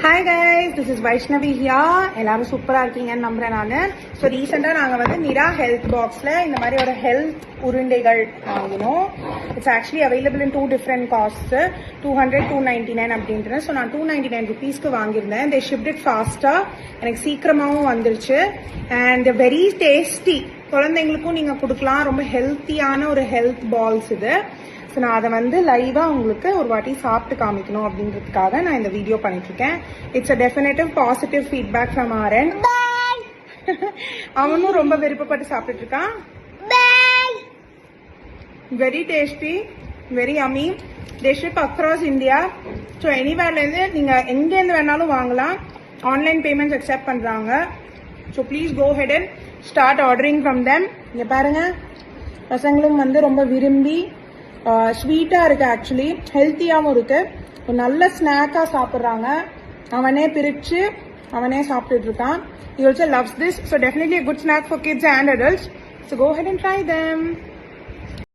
Hi guys, this is Vaishnavi here. எல்லாரும் சூப்பரா இருக்கீங்கன்னு நம்புறேன் நானு. ஸோ ரீசெண்டா நாங்க வந்து நிரா ஹெல்த் பாக்ஸ்ல இந்த மாதிரி ஒரு ஹெல்த் உருண்டைகள் வாங்கினோம். It's actually available in 2 different cost, 200, 299 அப்படின்ட்டு. ஸோ நான் 299 ருபீஸ்க்கு வாங்கியிருந்தேன். தே ஷிப்ட் இட் ஃபாஸ்டா, எனக்கு சீக்கிரமாவும் வந்துருச்சு. அண்ட் வெரி டேஸ்டி, குழந்தைங்களுக்கும் நீங்க கொடுக்கலாம். ரொம்ப ஹெல்த்தியான ஒரு ஹெல்த் பால்ஸ் இது. ஸோ நான் அதை வந்து லைவாக உங்களுக்கு ஒரு வாட்டி சாப்பிட்டு காமிக்கணும் அப்படின்றதுக்காக நான் இந்த வீடியோ பண்ணிட்டு இருக்கேன். It's a definitive positive feedback from our end. அவனும் ரொம்ப விருப்பப்பட்டு சாப்பிட்டுட்டு இருக்கான். Very tasty, very yummy. They ship across India. So எனிவேர்லேருந்து நீங்கள் எங்கேருந்து வேணாலும் வாங்கலாம். ஆன்லைன் பேமெண்ட்ஸ் அக்செப்ட் பண்ணுறாங்க. So please go ahead and start ordering from them. இங்கே பாருங்க, பசங்களும் வந்து ரொம்ப விரும்பி ஸ்வீட்டா இருக்கு, ஆக்சுவலி ஹெல்த்தியாகவும் இருக்கு. ஒரு நல்ல ஸ்நாக்கா சாப்பிட்றாங்க. அவனே பிரிச்சு அவனே சாப்பிட்டுட்டு இருக்கான். He also loves this, so definitely a good snack for kids and adults. So go ahead and try them.